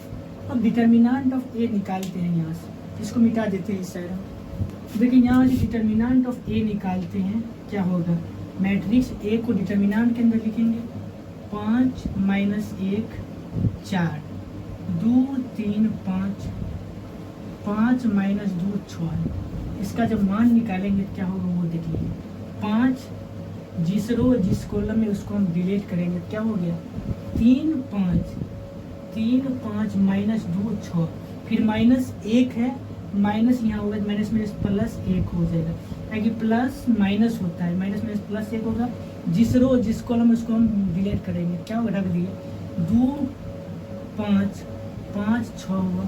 अब डिटर्मिनेंट ऑफ ए निकालते हैं, यहाँ से इसको मिटा देते हैं इस साइड। देखिए यहाँ से डिटर्मिनेंट ऑफ ए निकालते हैं क्या होगा, मैट्रिक्स ए को डिटर्मिनेंट के अंदर लिखेंगे 5 माइनस 1 4 2 3 5 माइनस 2 6 है। इसका जब मान निकालेंगे क्या होगा वो देख लीजिए। 5 जिस रो जिस कॉलम में उसको हम डिलीट करेंगे क्या हो गया 3 5 माइनस 2 6, फिर माइनस 1 है, माइनस यहाँ होगा माइनस माइनस प्लस 1 हो जाएगा, क्योंकि प्लस माइनस होता है, माइनस माइनस प्लस 1 होगा, जिस रो जिस कॉलम उसको हम डिलीट करेंगे, क्या होगा, ढक दिए 2 5 5 6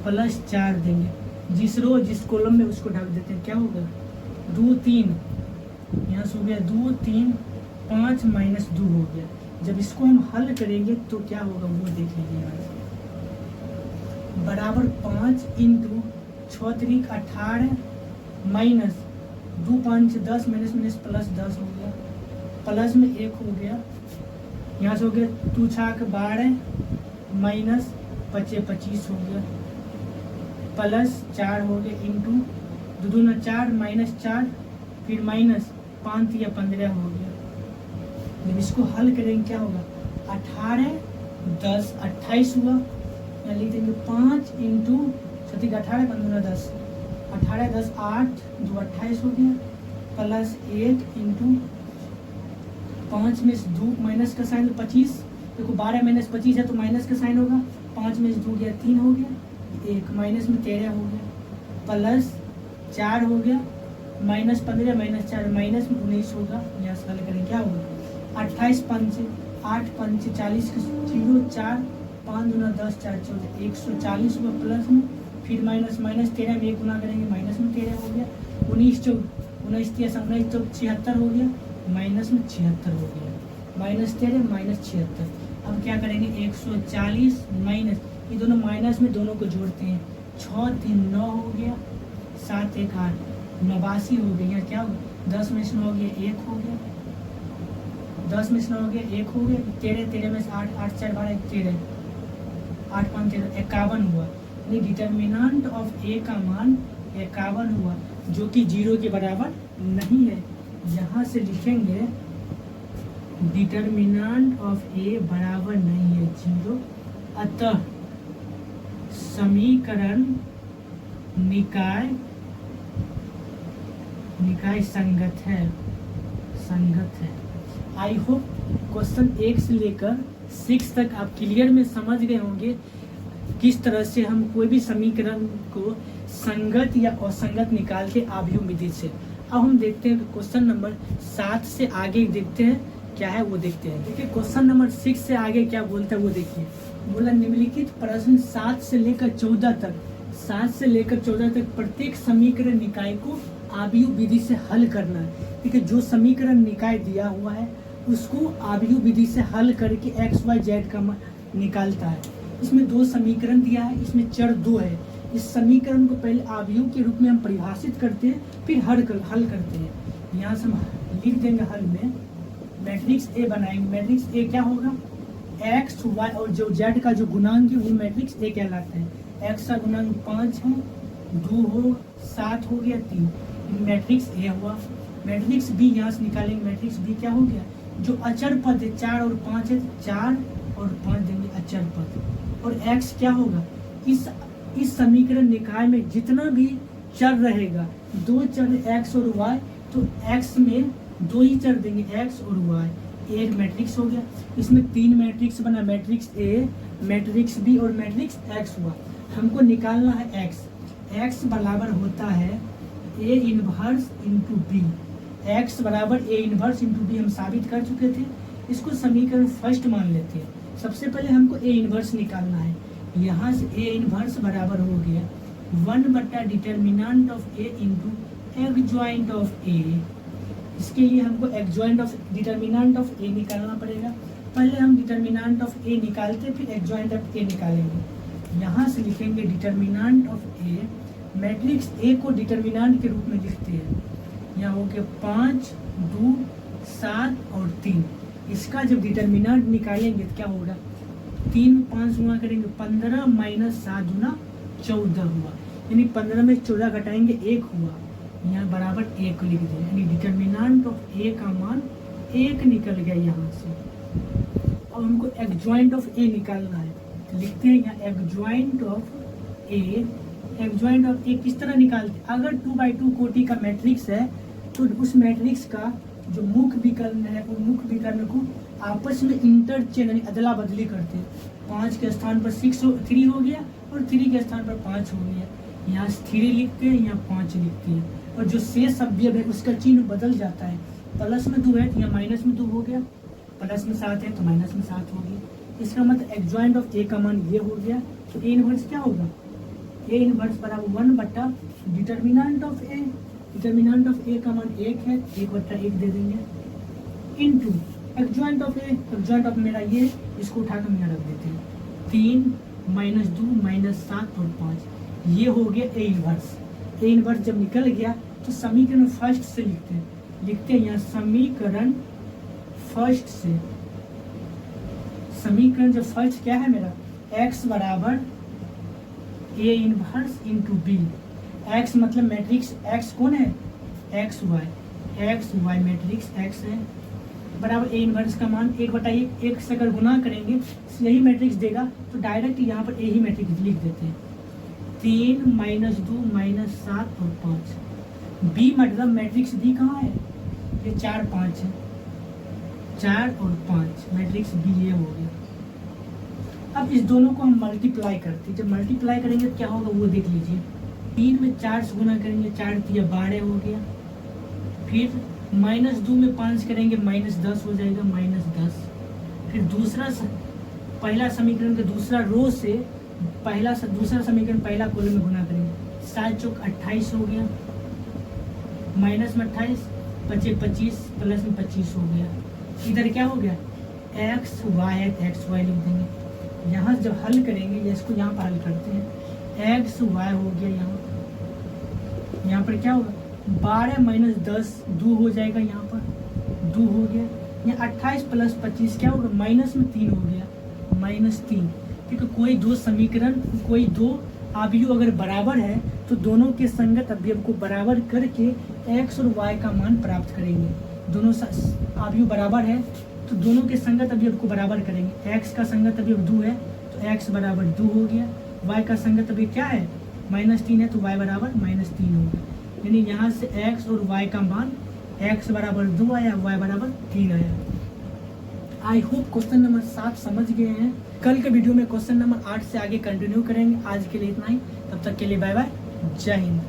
प्लस 4 देंगे, जिस रो जिस कॉलम में उसको ढक देते हैं, क्या होगा 2 3, यहाँ से हो गया 2 3 5 माइनस 2 हो गया। जब इसको हम हल करेंगे तो क्या होगा वो देख लीजिए यहाँ से, बराबर 5 into 6 3 18 minus 2 5 10 minus minus plus 10 हो गया, प्लस में 1 हो गया, यहाँ से हो गया 2 6 12 माइनस 25 हो गया, प्लस 4 हो गया इंटू 2 2 4 माइनस 4 फिर माइनस 5 या 15 हो गया। जब इसको हल करेंगे क्या होगा 18 10 28 हुआ, यहाँ लिख देंगे 5 इंटू 18 15 10 18 10 8 2 28 हो गया, प्लस 1 इंटू 5 में 2 माइनस का साइन 25, देखो 12 माइनस 25 है तो माइनस का साइन होगा, 5 में 2 गया 3 हो गया, 1 माइनस में 13 हो गया, प्लस 4 हो गया, माइनस 15 माइनस 4 माइनस में 19 होगा। यहाँ से हल करें क्या होगा 28 5 8 5 40 0 4 5 2 10 4 14 140 हुआ, प्लस में फिर माइनस माइनस 13 में 1 गुना करेंगे माइनस में 13 हो गया, 19 19 तो 76 हो गया, माइनस में 76 हो गया, माइनस 13 माइनस 76। अब क्या करेंगे 140 माइनस, ये दोनों माइनस में दोनों को जोड़ते हैं, 6 3 9 हो गया, 7 1 8 89 हो गया, क्या हो 10 में से 9 हो गया 1 हो गया, 10 में से 9 हो गया 1 हो गया, 13 13 में से 8 8 4 12 13 8 5 13 51 हुआ। यानी डिटर्मिनेंट ऑफ ए का मान 51 हुआ, जो कि 0 के बराबर नहीं है। यहाँ से लिखेंगे डिटर्मिनेंट ऑफ ए बराबर नहीं है 0, अतः समीकरण निकाय संगत है, संगत है। आई होप क्वेश्चन 1 से लेकर 6 तक आप क्लियर में समझ गए होंगे किस तरह से हम कोई भी समीकरण को संगत या असंगत निकाल के आव्यूह विधि से। अब हम देखते हैं क्वेश्चन नंबर 7 से आगे देखते हैं क्या है वो देखते हैं। देखिए क्वेश्चन नंबर 6 से आगे क्या बोलता है वो देखिए। बोला निम्नलिखित प्रश्न 7 से लेकर 14 तक, 7 से लेकर 14 तक प्रत्येक समीकरण निकाय को आव्यूह विधि से हल करना है। ठीक है, जो समीकरण निकाय दिया हुआ है उसको आव्यूह विधि से हल करके एक्स वाई जेड का निकालता है। इसमें 2 समीकरण दिया है, इसमें चर 2 है। इस समीकरण को पहले आव्यूह के रूप में हम परिभाषित करते हैं, फिर हल करते हैं। यहाँ से हम लिख देंगे हल में मैट्रिक्स ए बनाएंगे। मैट्रिक्स ए क्या होगा एक्स वाई और जो जेड का जो गुणांक है वो मैट्रिक्स ए कहलाता है। एक्स का गुणांक 5 है, 2 हो 7 हो गया 3, मैट्रिक्स ए हुआ। मैट्रिक्स बी यहाँ से निकालेंगे, मैट्रिक्स बी क्या हो गया जो अचर पद है 4 और 5 है, 4 और 5 देंगे अचर पद। और एक्स क्या होगा इस समीकरण निकाय में जितना भी चर रहेगा 2 चर एक्स और वाई, तो एक्स में 2 ही चर देंगे एक्स और वाई, एक मैट्रिक्स हो गया। इसमें 3 मैट्रिक्स बना, मैट्रिक्स ए, मैट्रिक्स बी और मैट्रिक्स एक्स हुआ। हमको निकालना है एक्स। एक्स बराबर होता है A inverse into B. X बराबर ए इनवर्स इंटू बी हम साबित कर चुके थे। इसको समीकरण फर्स्ट मान लेते हैं। सबसे पहले हमको ए इनवर्स निकालना है। यहाँ से ए इनवर्स बराबर हो गया 1 determinant of A into adjoint of A. इसके लिए हमको adjoint of determinant of A निकालना पड़ेगा। पहले हम डिटर्मिनेंट ऑफ ए निकालते फिर एडजॉइंट ऑफ ए निकालेंगे। यहाँ से लिखेंगे determinant of A, matrix A को डिटर्मिनेंट के रूप में लिखते हैं। यहाँ हो गया 5 2 7 और 3। इसका जब डिटर्मिनेंट निकालेंगे तो क्या होगा 3 5 गुना करेंगे 15 माइनस 7 गुना 14 हुआ। यानी 15 में 14 घटाएंगे 1 हुआ, यहाँ बराबर 1 लिख दें। यानी डिटर्मिनेंट ऑफ ए का मान 1 निकल गया यहाँ से। अब हमको एडजॉइंट ऑफ ए निकालना है, तो लिखते हैं यहाँ adjoint of A. Adjoint of A किस तरह निकालते हैं, अगर 2x2 कोटि का मैट्रिक्स है तो उस मैट्रिक्स का जो मुख्य विकर्ण है उन मुख्य विकर्ण को आपस में इंटरचेंज यानी अदला बदली करते हैं। 5 के स्थान पर 3 हो गया और 3 के स्थान पर 5 हो गया। यहाँ 3 लिखते हैं, यहाँ 5 लिखते हैं और जो शेष अवयव है उसका चिन्ह बदल जाता है। प्लस में 2 है तो यहाँ माइनस में 2 हो गया, प्लस में 7 है तो माइनस में 7 हो गया। इसका मतलब एडजॉइंट ऑफ ए का मान ये हो गया। तो ए इनवर्स क्या होगा, ए इनवर्स बराबर 1 बट्टा determinant of A, determinant of A का मान 1 है, 1 बट्टा 1 दे देंगे, into adjoint of A, adjoint of मेरा ये, इसको उठाकर हम यहाँ रख देते हैं, 3 माइनस 2 माइनस 7 और 5, ये हो गया ए इनवर्स। ए इनवर्स जब निकल गया तो समीकरण फर्स्ट से लिखते हैं यहाँ समीकरण फर्स्ट से, समीकरण जो फर्स्ट क्या है मेरा, x बराबर A inverse into B, X मतलब मैट्रिक्स x कौन है, एक्स वाई मैट्रिक्स x है, बराबर ए इनवर्स का मान 1/1, 1 से अगर गुना करेंगे यही मैट्रिक्स देगा, तो डायरेक्ट यहाँ पर ए ही मैट्रिक्स लिख देते हैं, 3 माइनस 2 माइनस 7 और 5। बी मतलब मैट्रिक्स बी कहाँ है, ये 4 5 है, 4 और 5 मैट्रिक्स बी ये हो गया। अब इस दोनों को हम मल्टीप्लाई करते हैं, जब मल्टीप्लाई करेंगे तो क्या होगा वो देख लीजिए, 3 में 4 से गुना करेंगे, 4 3 12 हो गया, फिर माइनस 2 में 5 करेंगे माइनस 10 हो जाएगा, माइनस 10, फिर दूसरा पहला समीकरण के दूसरा रो से दूसरा समीकरण पहला कॉलम में गुना करेंगे, 7 चौक 28 हो गया, माइनस में 28 बचे 25, प्लस में 25 हो गया। इधर क्या हो गया, एक्स वाई है, एक्स वाई लिख देंगे, यहाँ जब हल करेंगे इसको यहाँ पर हल करते हैं, एक्स वाई हो गया, यहाँ पर क्या होगा 12 माइनस 10 2 हो जाएगा, यहाँ पर 2 हो गया, यहाँ 28 प्लस 25 क्या होगा, माइनस में 3 हो गया, -3, क्योंकि कोई दो समीकरण, कोई दो अवयव अगर बराबर है तो दोनों के संगत अवयव को बराबर करके x और y का मान प्राप्त करेंगे। दोनों अवयव बराबर है तो दोनों के संगत अवयव को बराबर करेंगे, x का संगत अवयव 2 है तो x बराबर 2 हो गया, y का संगत अवयव क्या है -3 है तो y बराबर -3 हो गया, यानी यहाँ से x और y का मान x बराबर 2 आया, y बराबर 3 आया। आई होप क्वेश्चन नंबर 7 समझ गए हैं। कल के वीडियो में क्वेश्चन नंबर 8 से आगे कंटिन्यू करेंगे। आज के लिए इतना ही, तब तक के लिए बाय बाय, जय हिंद।